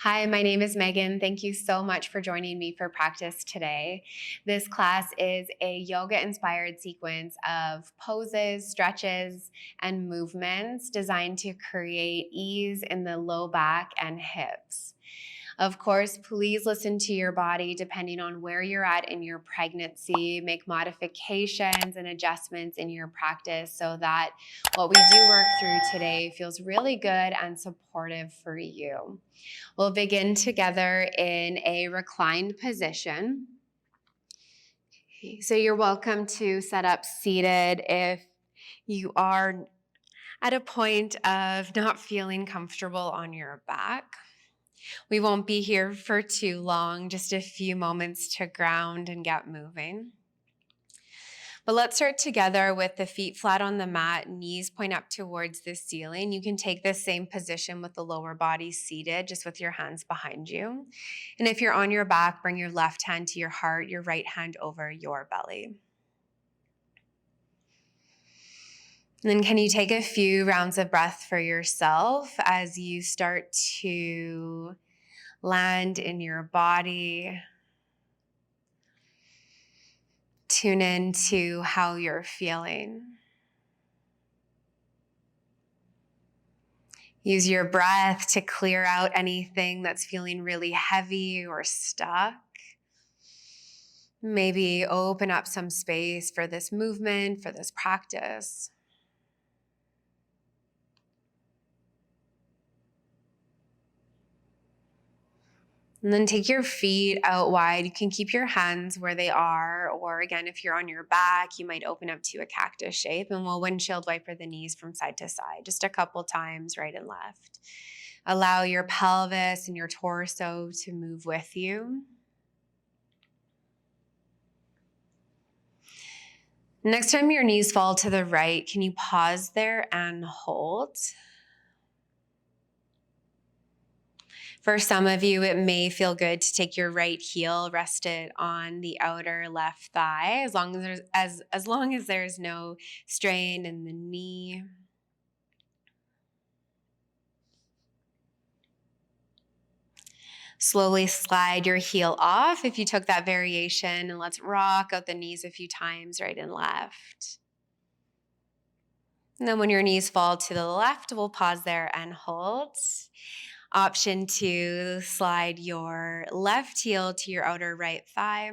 Hi, my name is Megan. Thank you so much for joining me for practice today. This class is a yoga-inspired sequence of poses, stretches, and movements designed to create ease in the low back and hips. Of course, please listen to your body depending on where you're at in your pregnancy. Make modifications and adjustments in your practice so that what we do work through today feels really good and supportive for you. We'll begin together in a reclined position. So you're welcome to set up seated if you are at a point of not feeling comfortable on your back. We won't be here for too long, just a few moments to ground and get moving. But let's start together with the feet flat on the mat, knees point up towards the ceiling. You can take this same position with the lower body seated, just with your hands behind you. And if you're on your back, bring your left hand to your heart, your right hand over your belly. And then can you take a few rounds of breath for yourself as you start to land in your body? Tune into how you're feeling. Use your breath to clear out anything that's feeling really heavy or stuck. Maybe open up some space for this movement, for this practice. And then take your feet out wide. You can keep your hands where they are, or again, if you're on your back, you might open up to a cactus shape, and we'll windshield wiper the knees from side to side, just a couple times, right and left. Allow your pelvis and your torso to move with you. Next time your knees fall to the right, can you pause there and hold? For some of you, it may feel good to take your right heel, rest it on the outer left thigh, as long as there's no strain in the knee. Slowly slide your heel off if you took that variation, and let's rock out the knees a few times, right and left. And then when your knees fall to the left, we'll pause there and hold. Option 2, slide your left heel to your outer right thigh.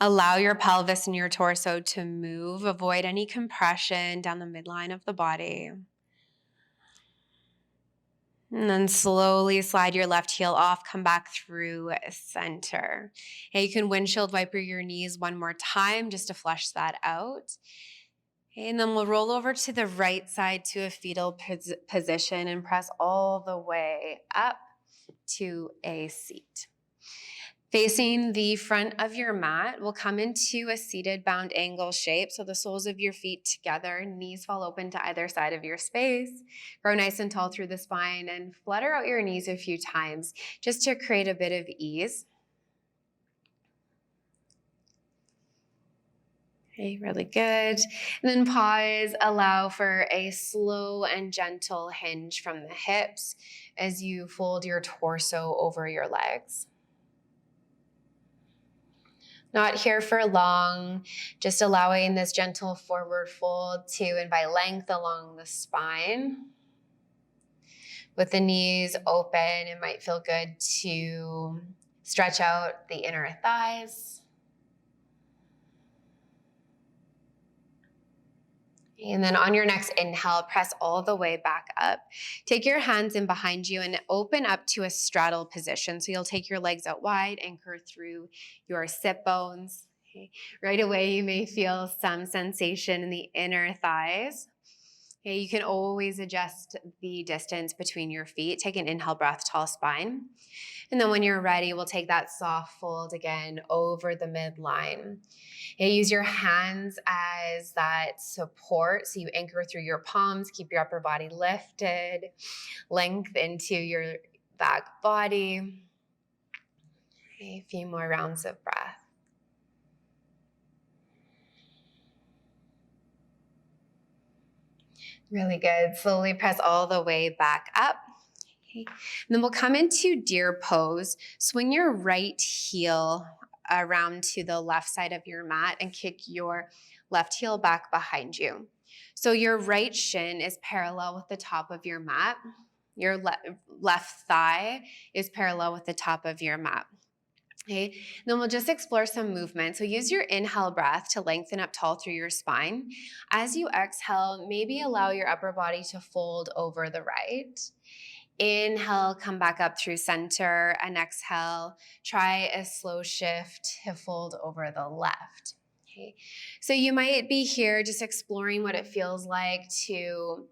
Allow your pelvis and your torso to move. Avoid any compression down the midline of the body. And then slowly slide your left heel off, come back through center. Okay, you can windshield wiper your knees one more time just to flush that out. Okay, and then we'll roll over to the right side to a fetal position and press all the way up to a seat. Facing the front of your mat, we'll come into a seated bound angle shape. So the soles of your feet together, knees fall open to either side of your space. Grow nice and tall through the spine and flutter out your knees a few times just to create a bit of ease. Okay, really good. And then pause, allow for a slow and gentle hinge from the hips as you fold your torso over your legs. Not here for long, just allowing this gentle forward fold to invite length along the spine. With the knees open, it might feel good to stretch out the inner thighs. And then on your next inhale, press all the way back up. Take your hands in behind you and open up to a straddle position. So you'll take your legs out wide, anchor through your sit bones. Okay. Right away, you may feel some sensation in the inner thighs. Okay, you can always adjust the distance between your feet. Take an inhale breath, tall spine. And then when you're ready, we'll take that soft fold again over the midline. Okay, use your hands as that support. So you anchor through your palms, keep your upper body lifted, length into your back body. Okay, a few more rounds of breath. Really good. Slowly press all the way back up. Okay. And then we'll come into deer pose. Swing your right heel around to the left side of your mat and kick your left heel back behind you. So your right shin is parallel with the top of your mat. Your left thigh is parallel with the top of your mat. Okay, then we'll just explore some movement. So use your inhale breath to lengthen up tall through your spine. As you exhale, maybe allow your upper body to fold over the right. Inhale, come back up through center, and exhale, try a slow shift to fold over the left. Okay, so you might be here just exploring what it feels like to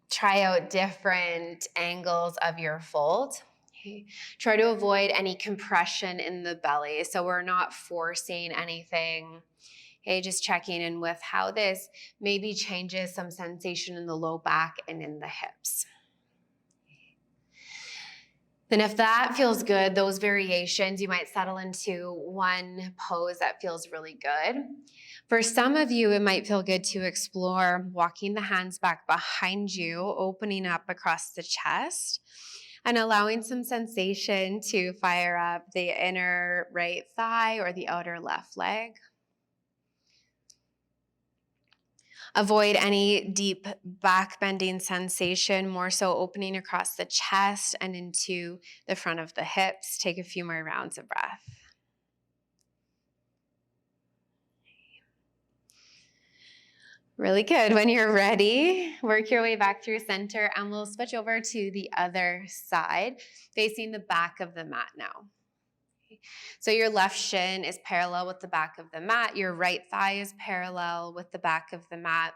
try out different angles of your fold. Okay. Try to avoid any compression in the belly, so we're not forcing anything. Okay, just checking in with how this maybe changes some sensation in the low back and in the hips. Then if that feels good, those variations, you might settle into one pose that feels really good. For some of you, it might feel good to explore walking the hands back behind you, opening up across the chest, and allowing some sensation to fire up the inner right thigh or the outer left leg. Avoid any deep back bending sensation, more so opening across the chest and into the front of the hips. Take a few more rounds of breath. Really good. When you're ready, work your way back through center and we'll switch over to the other side, facing the back of the mat now. So your left shin is parallel with the back of the mat. Your right thigh is parallel with the back of the mat.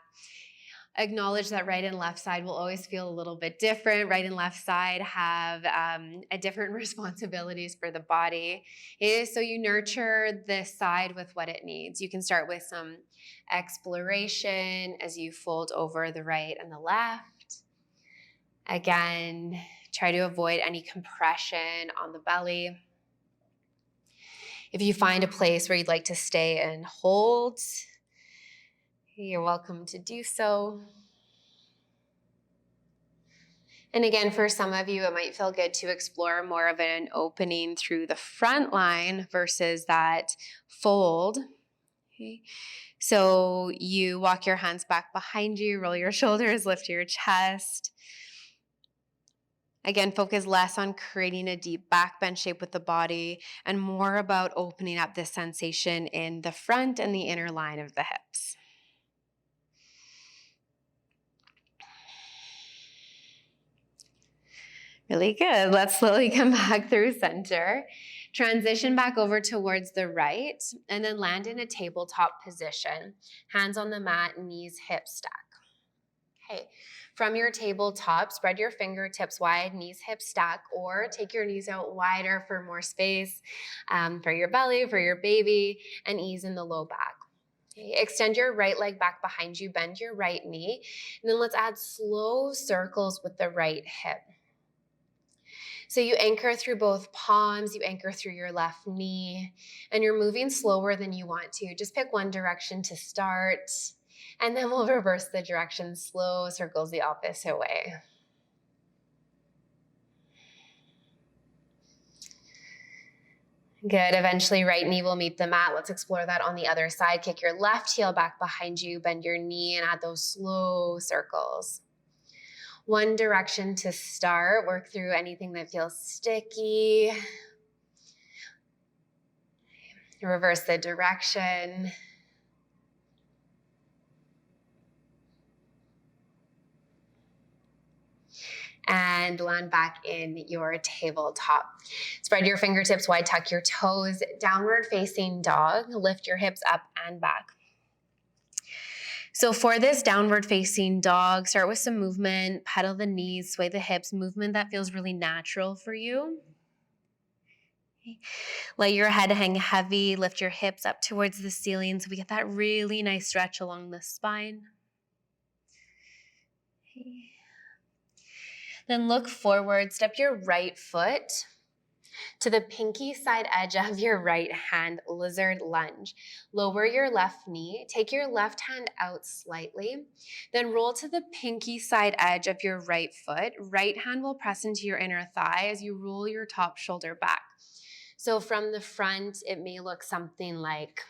Acknowledge that right and left side will always feel a little bit different. Right and left side have a different responsibilities for the body. So you nurture this side with what it needs. You can start with some exploration as you fold over the right and the left. Again, try to avoid any compression on the belly. If you find a place where you'd like to stay and hold, you're welcome to do so. And again, for some of you, it might feel good to explore more of an opening through the front line versus that fold. Okay. So you walk your hands back behind you, roll your shoulders, lift your chest. Again, focus less on creating a deep back bend shape with the body and more about opening up this sensation in the front and the inner line of the hips. Really good. Let's slowly come back through center. Transition back over towards the right and then land in a tabletop position. Hands on the mat, knees hip stack. Okay. From your tabletop, spread your fingertips wide, knees hip stack, or take your knees out wider for more space for your belly, for your baby, and ease in the low back. Okay. Extend your right leg back behind you, bend your right knee, and then let's add slow circles with the right hip. So you anchor through both palms, you anchor through your left knee, and you're moving slower than you want to. Just pick one direction to start, and then we'll reverse the direction, slow circles the opposite way. Good. Eventually, right knee will meet the mat. Let's explore that on the other side. Kick your left heel back behind you, bend your knee, and add those slow circles. One direction to start. Work through anything that feels sticky. Reverse the direction. And land back in your tabletop. Spread your fingertips wide, tuck your toes, downward facing dog. Lift your hips up and back. So for this downward facing dog, start with some movement, pedal the knees, sway the hips, movement that feels really natural for you. Okay. Let your head hang heavy, lift your hips up towards the ceiling so we get that really nice stretch along the spine. Okay. Then look forward, step your right foot To the pinky side edge of your right hand, lizard lunge. Lower your left knee, take your left hand out slightly, then roll to the pinky side edge of your right foot. Right hand will press into your inner thigh as you roll your top shoulder back. So from the front, it may look something like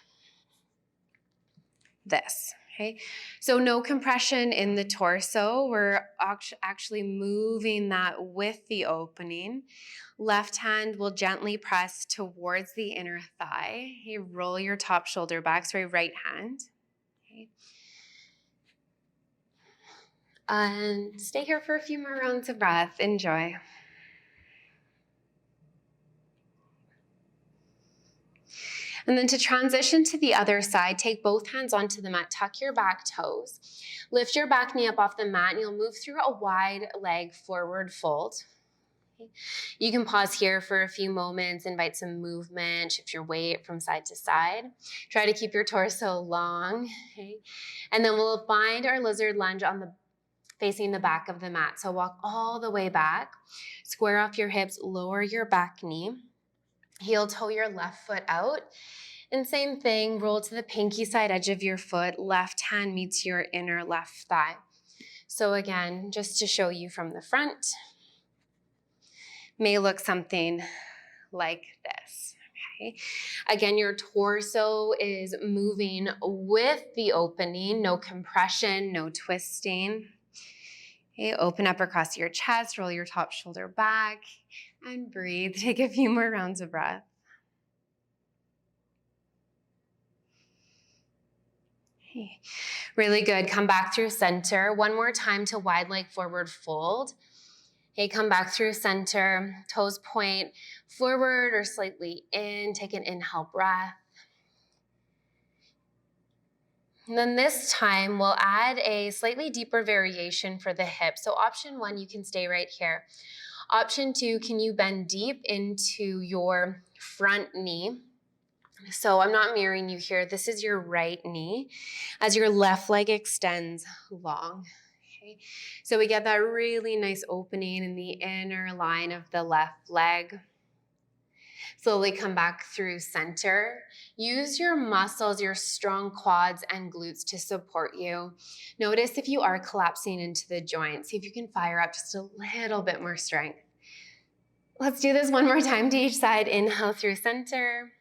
this. Okay, so no compression in the torso. We're actually moving that with the opening. Left hand will gently press towards the inner thigh. Okay, roll your top shoulder back, sorry, right hand. Okay. And stay here for a few more rounds of breath. Enjoy. And then to transition to the other side, take both hands onto the mat, tuck your back toes, lift your back knee up off the mat, and you'll move through a wide leg forward fold. Okay. You can pause here for a few moments, invite some movement, shift your weight from side to side. Try to keep your torso long. Okay. And then we'll find our lizard lunge facing the back of the mat. So walk all the way back, square off your hips, lower your back knee. Heel toe your left foot out. And same thing, roll to the pinky side edge of your foot. Left hand meets your inner left thigh. So again, just to show you from the front, may look something like this. Okay. Again, your torso is moving with the opening, no compression, no twisting. Okay, open up across your chest, roll your top shoulder back, and breathe. Take a few more rounds of breath. Okay. Really good. Come back through center. One more time to wide leg forward fold. Okay, come back through center. Toes point forward or slightly in. Take an inhale breath. And then this time we'll add a slightly deeper variation for the hip. So option 1, you can stay right here. Option 2, can you bend deep into your front knee? So I'm not mirroring you here. This is your right knee as your left leg extends long. Okay. So we get that really nice opening in the inner line of the left leg. Slowly come back through center. Use your muscles, your strong quads and glutes to support you. Notice if you are collapsing into the joints. See if you can fire up just a little bit more strength. Let's do this one more time to each side. Inhale through center.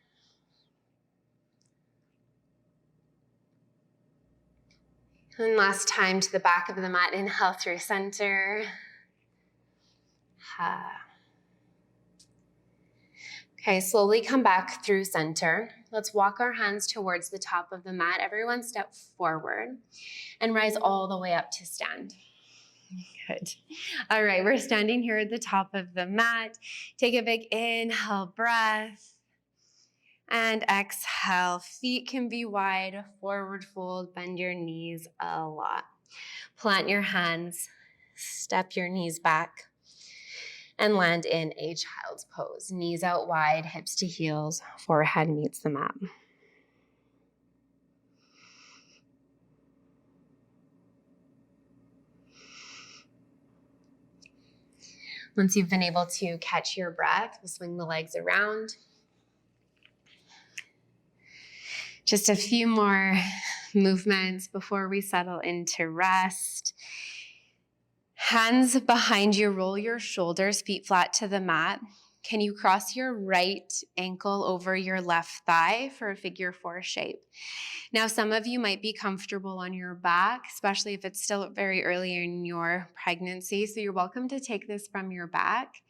And last time to the back of the mat. Inhale through center. Okay, slowly come back through center. Let's walk our hands towards the top of the mat. Everyone step forward and rise all the way up to stand. Good. All right, we're standing here at the top of the mat. Take a big inhale, breath. And exhale. Feet can be wide, forward fold, bend your knees a lot. Plant your hands, step your knees back. And land in a child's pose. Knees out wide, hips to heels, forehead meets the mat. Once you've been able to catch your breath, we'll swing the legs around. Just a few more movements before we settle into rest. Hands behind you, roll your shoulders, feet flat to the mat. Can you cross your right ankle over your left thigh for a figure 4 shape? Now, some of you might be comfortable on your back, especially if it's still very early in your pregnancy. So you're welcome to take this from your back.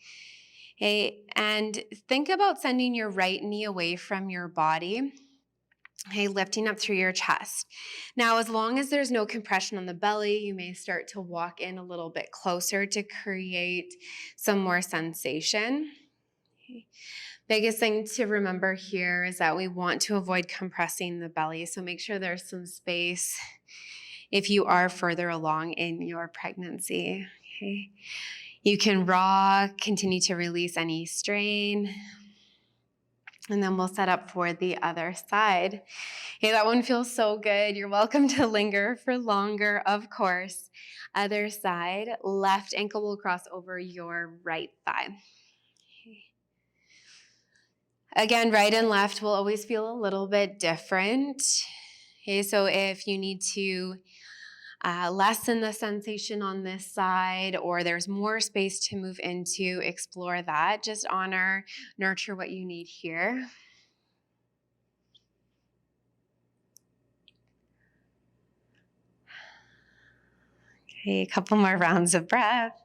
Okay, and think about sending your right knee away from your body. Okay, lifting up through your chest. Now, as long as there's no compression on the belly, you may start to walk in a little bit closer to create some more sensation. Okay. Biggest thing to remember here is that we want to avoid compressing the belly, so make sure there's some space if you are further along in your pregnancy. Okay. You can rock, continue to release any strain. And then we'll set up for the other side. Hey, that one feels so good. You're welcome to linger for longer, of course. Other side, left ankle will cross over your right thigh. Okay. Again, right and left will always feel a little bit different. Okay, so if you need to lessen the sensation on this side, or there's more space to move into, explore that. Just honor, nurture what you need here. Okay, a couple more rounds of breath.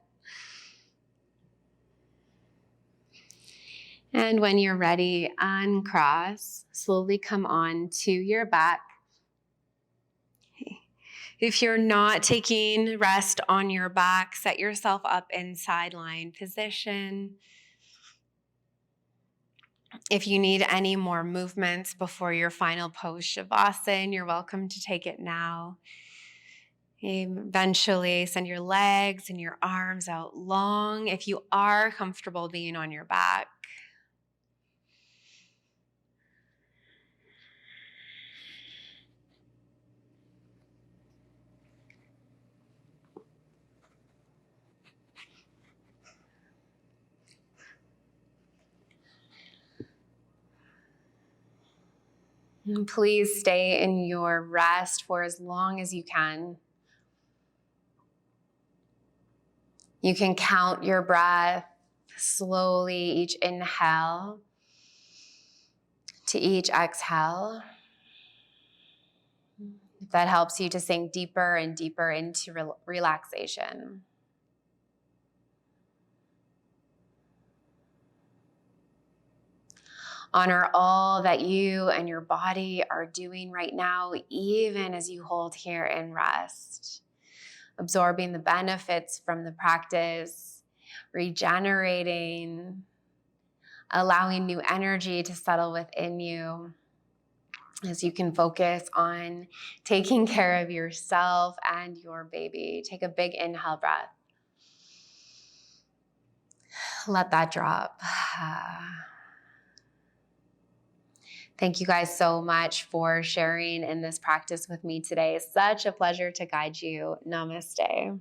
And when you're ready, uncross. Slowly come on to your back. Okay. If you're not taking rest on your back, set yourself up in sideline position. If you need any more movements before your final pose Shavasana, you're welcome to take it now. Eventually, send your legs and your arms out long if you are comfortable being on your back. And please stay in your rest for as long as you can. You can count your breath slowly, each inhale to each exhale. If that helps you to sink deeper and deeper into relaxation. Honor all that you and your body are doing right now, even as you hold here in rest. Absorbing the benefits from the practice, regenerating, allowing new energy to settle within you as you can focus on taking care of yourself and your baby. Take a big inhale breath. Let that drop. Thank you guys so much for sharing in this practice with me today. It's such a pleasure to guide you. Namaste.